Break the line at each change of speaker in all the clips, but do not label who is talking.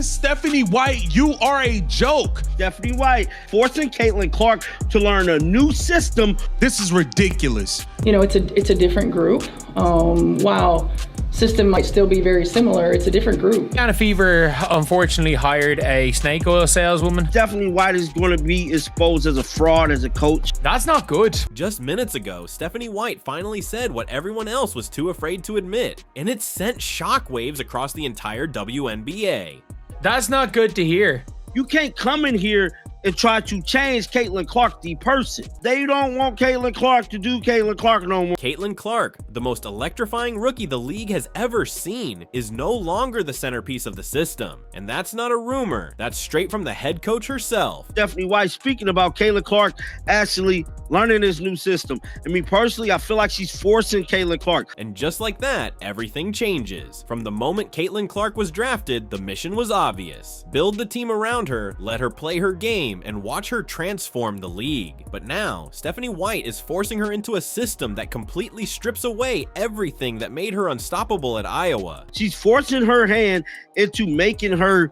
Stephanie White, you are a joke.
Stephanie White forcing Caitlin Clark to learn a new system.
This is ridiculous.
You know, it's a different group. While system might still be very similar, it's a different group.
Indiana Fever unfortunately hired a snake oil saleswoman.
Stephanie White is going to be exposed as a fraud as a coach.
That's not good.
Just minutes ago, Stephanie White finally said what everyone else was too afraid to admit, and it sent shockwaves across the entire WNBA.
That's not good to hear.
You can't come in here and try to change Caitlin Clark, the person. They don't want Caitlin Clark to do Caitlin Clark no more.
Caitlin Clark, the most electrifying rookie the league has ever seen, is no longer the centerpiece of the system. And that's not a rumor. That's straight from the head coach herself.
Stephanie White speaking about Caitlin Clark actually learning this new system. And me personally, I feel like she's forcing Caitlin Clark.
And just like that, everything changes. From the moment Caitlin Clark was drafted, the mission was obvious. Build the team around her, let her play her game, and watch her transform the league. But now, Stephanie White is forcing her into a system that completely strips away everything that made her unstoppable at Iowa.
She's forcing her hand into making her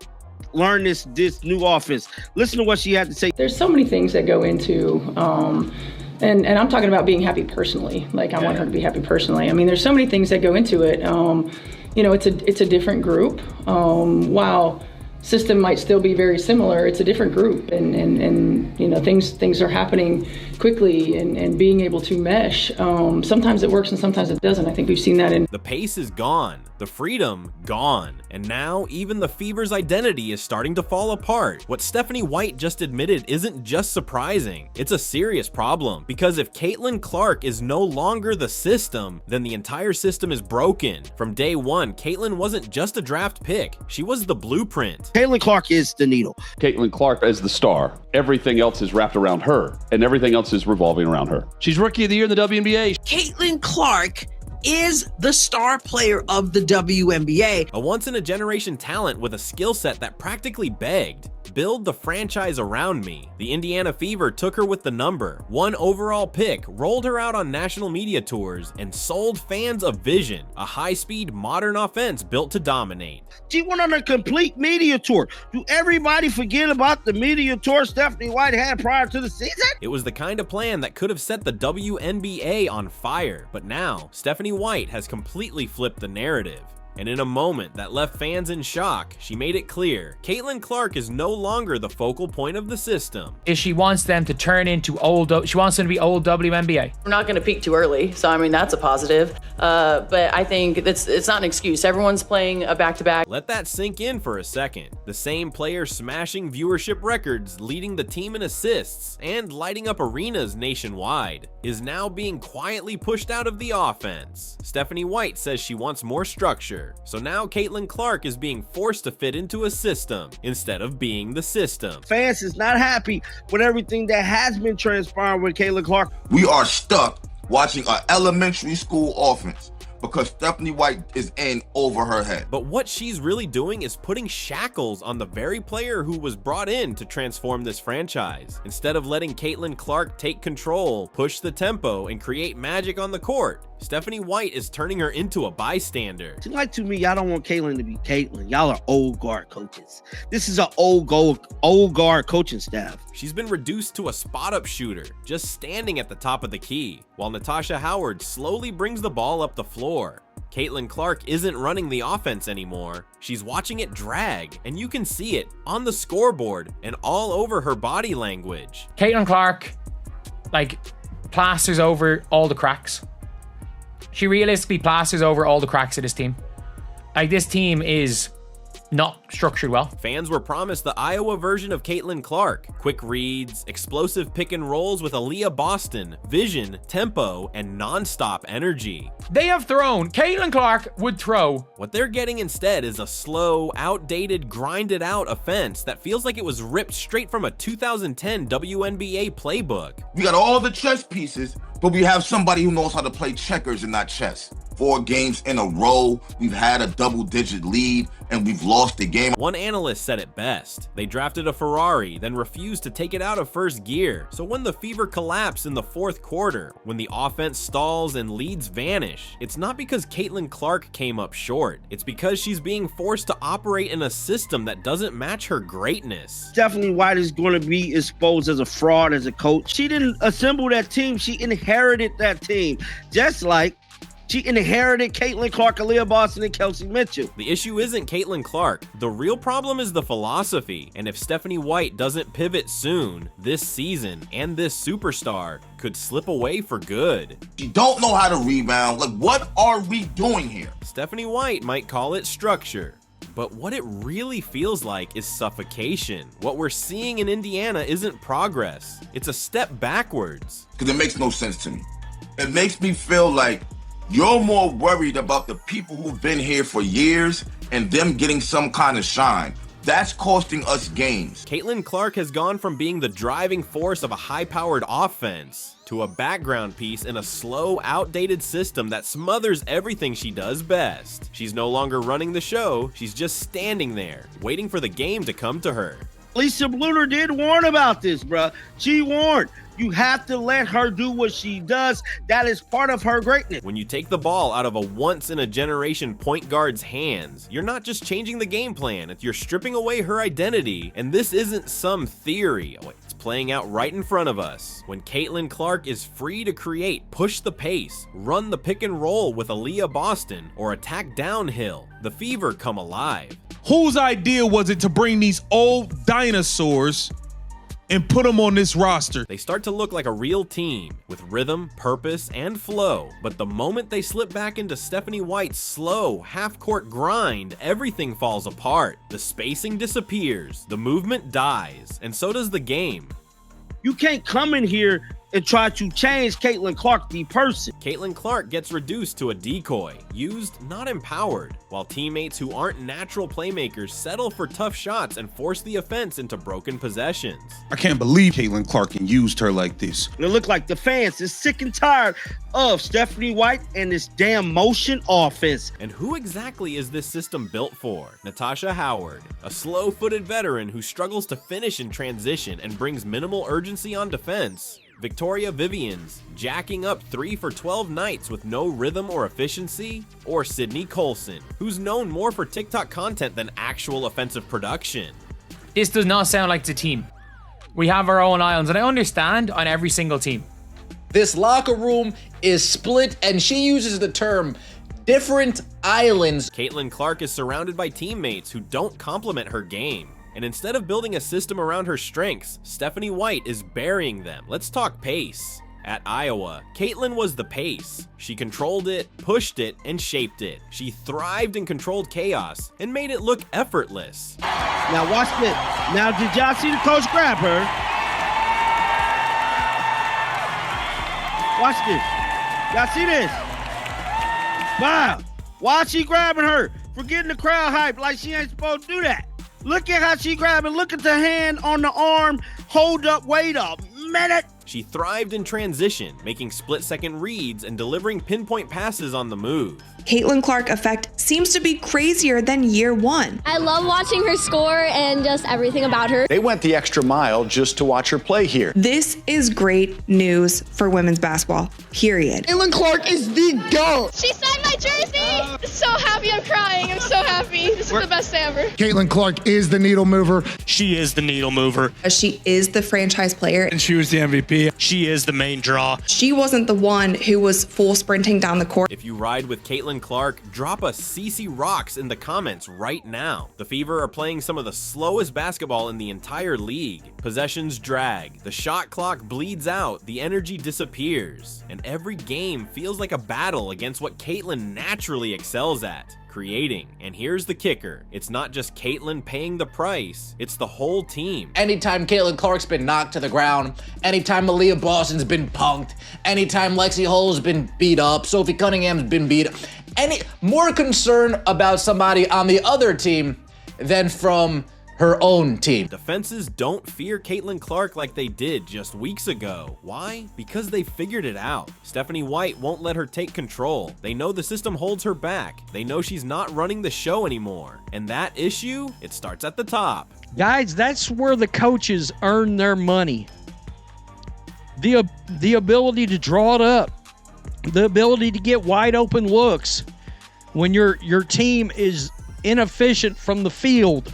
learn this new offense. Listen to what she had to say.
There's so many things that go into, and I'm talking about being happy personally. Like I want her to be happy personally. I mean, there's so many things that go into it. You know, it's a different group. While system might still be very similar, it's a different group, and you know, things are happening quickly, and being able to mesh. Sometimes it works and sometimes it doesn't. I think we've seen that in
the pace is gone, the freedom gone, and now even the Fever's identity is starting to fall apart. What Stephanie White just admitted isn't just surprising, it's a serious problem, because if Caitlin Clark is no longer the system, then the entire system is broken. From day one, Caitlin wasn't just a draft pick, she was the blueprint.
Caitlin Clark is the needle.
Caitlin Clark is the star. Everything else is wrapped around her, and everything else is revolving around her.
She's Rookie of the Year in the WNBA.
Caitlin Clark is the star player of the WNBA.
A once-in-a-generation talent with a skill set that practically begged. Build the franchise around me. The Indiana Fever took her with the number 1 overall pick, rolled her out on national media tours, and sold fans a vision, a high-speed modern offense built to dominate.
She went on a complete media tour. Do everybody forget about the media tour Stephanie White had prior to the season?
It was the kind of plan that could have set the WNBA on fire, but now Stephanie White has completely flipped the narrative. And in a moment that left fans in shock, she made it clear Caitlin Clark is no longer the focal point of the system.
She wants them to turn into she wants them to be old WNBA.
We're not going to peak too early, so I mean that's a positive. But I think it's not an excuse. Everyone's playing a back-to-back.
Let that sink in for a second. The same player smashing viewership records, leading the team in assists, and lighting up arenas nationwide is now being quietly pushed out of the offense. Stephanie White says she wants more structure. So now Caitlin Clark is being forced to fit into a system instead of being the system.
Fans is not happy with everything that has been transpiring with Caitlin Clark.
We are stuck watching an elementary school offense because Stephanie White is in over her head.
But what she's really doing is putting shackles on the very player who was brought in to transform this franchise. Instead of letting Caitlin Clark take control, push the tempo, and create magic on the court, Stephanie White is turning her into a bystander.
Like to me, y'all don't want Caitlin to be Caitlin. Y'all are old guard coaches. This is an old guard coaching staff.
She's been reduced to a spot-up shooter, just standing at the top of the key, while Natasha Howard slowly brings the ball up the floor. Caitlin Clark isn't running the offense anymore. She's watching it drag, and you can see it on the scoreboard and all over her body language.
Caitlin Clark, like, plasters over all the cracks. She realistically plasters over all the cracks of this team. Like, this team is not structured well.
Fans were promised the Iowa version of Caitlin Clark. Quick reads, explosive pick and rolls with Aaliyah Boston, vision, tempo, and non-stop energy.
They have thrown. Caitlin Clark would throw.
What they're getting instead is a slow, outdated, grinded out offense that feels like it was ripped straight from a 2010 WNBA playbook.
We got all the chess pieces, but we have somebody who knows how to play checkers and not chess. 4 games in a row, we've had a double-digit lead, and we've lost the game.
One analyst said it best. They drafted a Ferrari, then refused to take it out of first gear. So when the Fever collapse in the 4th quarter, when the offense stalls and leads vanish, it's not because Caitlin Clark came up short. It's because she's being forced to operate in a system that doesn't match her greatness.
Stephanie White is going to be exposed as a fraud as a coach. She didn't assemble that team. She inherited that team. Just like she inherited Caitlin Clark, Aaliyah Boston, and Kelsey Mitchell.
The issue isn't Caitlin Clark. The real problem is the philosophy. And if Stephanie White doesn't pivot soon, this season and this superstar could slip away for good.
She don't know how to rebound. Like, what are we doing here?
Stephanie White might call it structure, but what it really feels like is suffocation. What we're seeing in Indiana isn't progress. It's a step backwards.
Because it makes no sense to me. It makes me feel like you're more worried about the people who've been here for years and them getting some kind of shine. That's costing us games.
Caitlin Clark has gone from being the driving force of a high-powered offense to a background piece in a slow, outdated system that smothers everything she does best. She's no longer running the show, she's just standing there, waiting for the game to come to her.
Lisa Bluter did warn about this, bruh. She warned. You have to let her do what she does. That is part of her greatness.
When you take the ball out of a once-in-a-generation point guard's hands, you're not just changing the game plan, you're stripping away her identity. And this isn't some theory. It's playing out right in front of us. When Caitlin Clark is free to create, push the pace, run the pick and roll with Aaliyah Boston, or attack downhill, the Fever come alive.
Whose idea was it to bring these old dinosaurs and put them on this roster?
They start to look like a real team with rhythm, purpose, and flow. But the moment they slip back into Stephanie White's slow, half-court grind, everything falls apart. The spacing disappears, the movement dies, and so does the game.
You can't come in here and try to change Caitlin Clark, the person.
Caitlin Clark gets reduced to a decoy, used, not empowered, while teammates who aren't natural playmakers settle for tough shots and force the offense into broken possessions.
I can't believe Caitlin Clark used her like this.
It look like the fans is sick and tired of Stephanie White and this damn motion offense.
And who exactly is this system built for? Natasha Howard, a slow-footed veteran who struggles to finish in transition and brings minimal urgency on defense. Victoria Vivians, jacking up 3 for 12 nights with no rhythm or efficiency, or Sydney Colson, who's known more for TikTok content than actual offensive production.
This does not sound like the team. We have our own islands, and I understand on every single team.
This locker room is split, and she uses the term different islands.
Caitlin Clark is surrounded by teammates who don't complement her game. And instead of building a system around her strengths, Stephanie White is burying them. Let's talk pace. At Iowa, Caitlin was the pace. She controlled it, pushed it, and shaped it. She thrived and controlled chaos and made it look effortless.
Now watch this. Now did y'all see the coach grab her? Watch this. Y'all see this? Wow. Why she grabbing her? For getting the crowd hype like she ain't supposed to do that. Look at how she grabbing. Look at the hand on the arm. Hold up, wait a minute.
She thrived in transition, making split-second reads and delivering pinpoint passes on the move.
Caitlin Clark effect seems to be crazier than year one.
I love watching her score and just everything about her.
They went the extra mile just to watch her play here.
This is great news for women's basketball, period.
Caitlin Clark is the GOAT.
She signed my jersey. So happy, I'm crying. I'm so happy. This is the best day ever.
Caitlin Clark is the needle mover.
She is the needle mover.
She is the franchise player.
And she was the MVP. She is the main draw.
She wasn't the one who was full sprinting down the court.
If you ride with Caitlin Clark, drop a CC Rocks in the comments right now. The Fever are playing some of the slowest basketball in the entire league. Possessions drag, the shot clock bleeds out, the energy disappears, and every game feels like a battle against what Caitlin naturally excels at. Creating. And here's the kicker. It's not just Caitlin paying the price, it's the whole team.
Anytime Caitlin Clark's been knocked to the ground, anytime Aaliyah Boston's been punked, anytime Lexi Hull's been beat up, Sophie Cunningham's been beat up, any more concern about somebody on the other team than from her own team.
Defenses don't fear Caitlin Clark like they did just weeks ago. Why? Because they figured it out. Stephanie White won't let her take control. They know the system holds her back. They know she's not running the show anymore. And that issue, it starts at the top.
Guys, that's where the coaches earn their money. The ability to draw it up, the ability to get wide open looks when your team is inefficient from the field.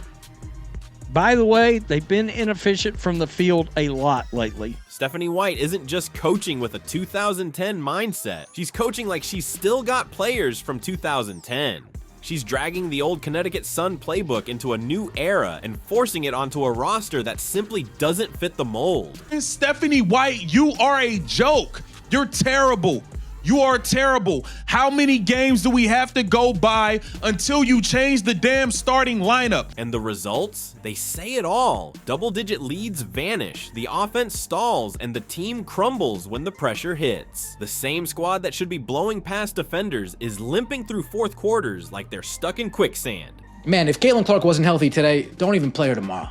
By the way, they've been inefficient from the field a lot lately.
Stephanie White isn't just coaching with a 2010 mindset. She's coaching like she's still got players from 2010. She's dragging the old Connecticut Sun playbook into a new era and forcing it onto a roster that simply doesn't fit the mold.
Stephanie White, you are a joke. You're terrible. You are terrible. How many games do we have to go by until you change the damn starting lineup?
And the results? They say it all. Double-digit leads vanish, the offense stalls, and the team crumbles when the pressure hits. The same squad that should be blowing past defenders is limping through fourth quarters like they're stuck in quicksand.
Man, if Caitlin Clark wasn't healthy today, don't even play her tomorrow.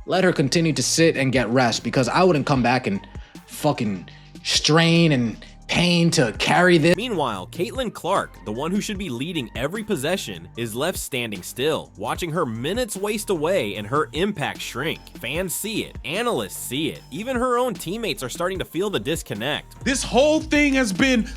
Let her continue to sit and get rest, because I wouldn't come back and fucking strain and pain to carry this.
Meanwhile, Caitlin Clark, the one who should be leading every possession, is left standing still, watching her minutes waste away and her impact shrink. Fans see it, analysts see it, even her own teammates are starting to feel the disconnect.
This whole thing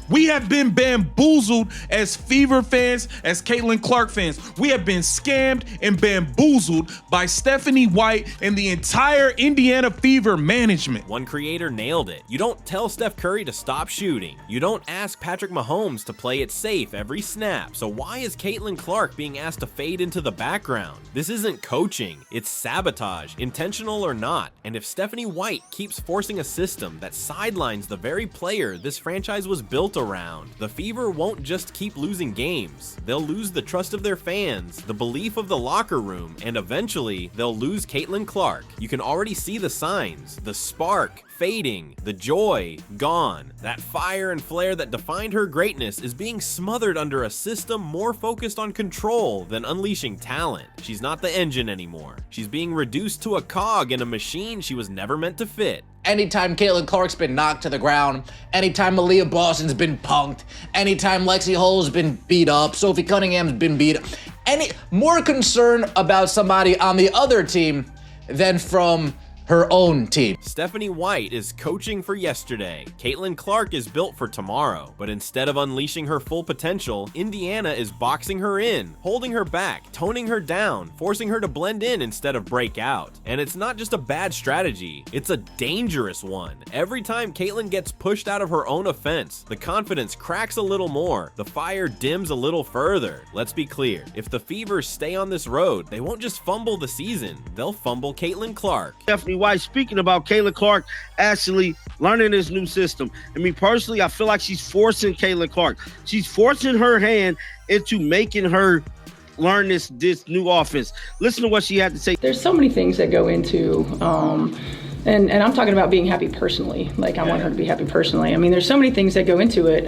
we have been bamboozled as Fever fans, as Caitlin Clark fans. We have been scammed and bamboozled by Stephanie White and the entire Indiana Fever management.
One creator nailed it. You don't tell Steph Curry to stop shooting. You don't ask Patrick Mahomes to play it safe every snap. So why is Caitlin Clark being asked to fade into the background? This isn't coaching, it's sabotage, intentional or not. And if Stephanie White keeps forcing a system that sidelines the very player this franchise was built around, the Fever won't just keep losing games. They'll lose the trust of their fans, the belief of the locker room, and eventually they'll lose Caitlin Clark. You can already see the signs, the spark fading, the joy gone. That fire and flare that defined her greatness is being smothered under a system more focused on control than unleashing talent. She's not the engine anymore. She's being reduced to a cog in a machine she was never meant to fit.
Anytime Caitlin Clark's been knocked to the ground, anytime Aaliyah Boston's been punked, anytime Lexi Hull's been beat up, Sophie Cunningham's been beat up, any more concern about somebody on the other team than from her own team.
Stephanie White is coaching for yesterday. Caitlin Clark is built for tomorrow. But instead of unleashing her full potential, Indiana is boxing her in, holding her back, toning her down, forcing her to blend in instead of break out. And it's not just a bad strategy, it's a dangerous one. Every time Caitlin gets pushed out of her own offense, the confidence cracks a little more, the fire dims a little further. Let's be clear, if the Fever stay on this road, they won't just fumble the season, they'll fumble Caitlin Clark.
Stephanie White, speaking about Caitlin Clark actually learning this new system. I mean, personally, I feel like she's forcing Caitlin Clark. She's forcing her hand into making her learn this new offense. Listen to what she had to say.
There's so many things that go into, and I'm talking about being happy personally. Like, I want her to be happy personally. I mean, there's so many things that go into it.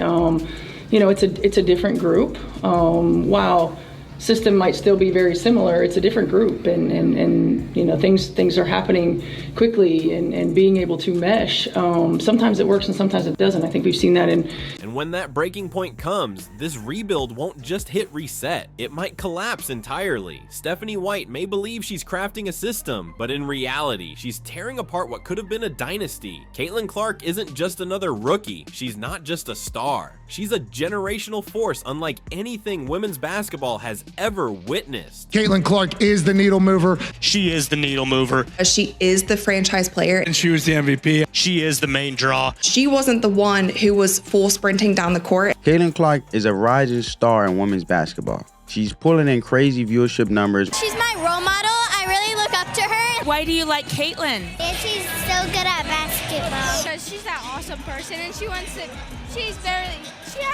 You know, it's a different group. While system might still be very similar, it's a different group, and you know, things are happening quickly, and being able to mesh. Sometimes it works and sometimes it doesn't. I think we've seen that in.
And when that breaking point comes, this rebuild won't just hit reset. It might collapse entirely. Stephanie White may believe she's crafting a system, but in reality, she's tearing apart what could have been a dynasty. Caitlin Clark isn't just another rookie. She's not just a star. She's a generational force unlike anything women's basketball has ever witnessed.
Caitlin Clark is the needle mover.
She is the needle mover.
She is the franchise player.
And she was the MVP. She is the main draw.
She wasn't the one who was full sprinting down the court.
Caitlin Clark is a rising star in women's basketball. She's pulling in crazy viewership numbers.
She's my role model. I really look up to her.
Why do you like Caitlin?
And she's so good at basketball.
Because she's that awesome person and she has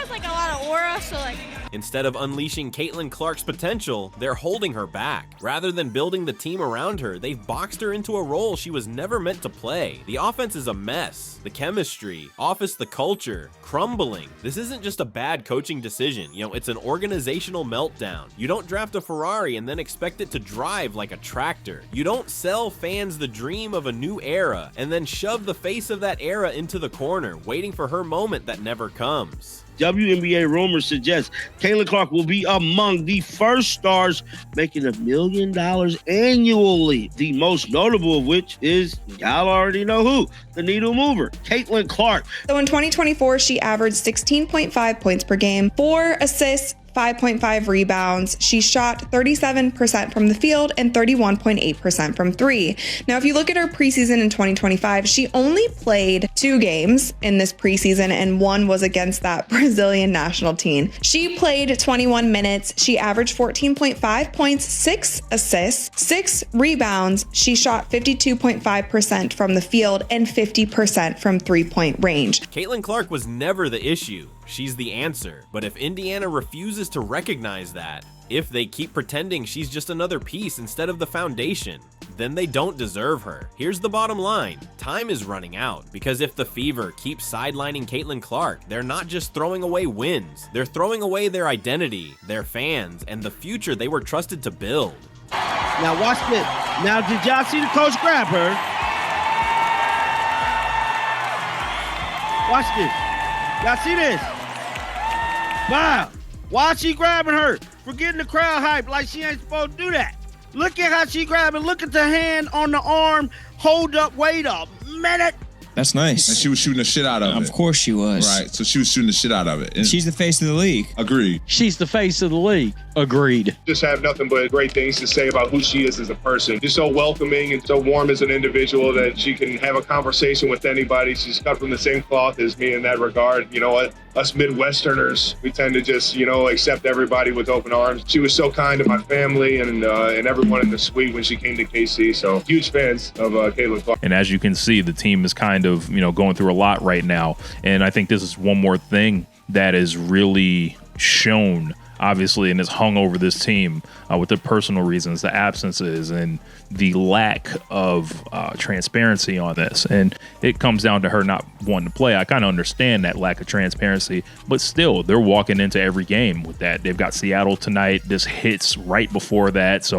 like a lot of aura, so like.
Instead of unleashing Caitlin Clark's potential, they're holding her back. Rather than building the team around her, they've boxed her into a role she was never meant to play. The offense is a mess. The chemistry, the culture, crumbling. This isn't just a bad coaching decision, it's an organizational meltdown. You don't draft a Ferrari and then expect it to drive like a tractor. You don't sell fans the dream of a new era and then shove the face of that era into the corner, waiting for her moment that never comes.
WNBA rumors suggest Caitlin Clark will be among the first stars making $1 million annually. The most notable of which is, y'all already know who, the needle mover, Caitlin Clark.
So in 2024, she averaged 16.5 points per game, 4 assists, 5.5 rebounds. She shot 37% from the field and 31.8% from three. Now, if you look at her preseason in 2025, she only played 2 games in this preseason, and one was against that Brazilian national team. She played 21 minutes. She averaged 14.5 points, 6 assists, 6 rebounds. She shot 52.5% from the field and 50% from three-point range.
Caitlin Clark was never the issue. She's the answer. But if Indiana refuses to recognize that, if they keep pretending she's just another piece instead of the foundation, then they don't deserve her. Here's the bottom line. Time is running out, because if the Fever keeps sidelining Caitlin Clark, they're not just throwing away wins, they're throwing away their identity, their fans, and the future they were trusted to build.
Now watch this. Now did y'all see the coach grab her? Watch this. Y'all see this? Wow. Why she grabbing her? For getting the crowd hyped like she ain't supposed to do that. Look at how she grabbing. Look at the hand on the arm. Hold up, wait a minute.
That's nice.
And she was shooting the shit out of it.
Of course she was.
Right, so she was shooting the shit out of it. And
she's the face of the league.
Agreed.
She's the face of the league. Agreed.
Just have nothing but great things to say about who she is as a person. Just so welcoming and so warm as an individual that she can have a conversation with anybody. She's cut from the same cloth as me in that regard. You know what? Us Midwesterners, we tend to just, accept everybody with open arms. She was so kind to my family and everyone in the suite when she came to KC. So huge fans of Caitlin Clark.
And as you can see, the team is kind of, going through a lot right now. And I think this is one more thing that is really shown, obviously, and is hung over this team with the personal reasons, the absences, and the lack of transparency on this. And it comes down to her not wanting to play. I kind of understand that lack of transparency, but still, they're walking into every game with that. They've got Seattle tonight. This hits right before that. So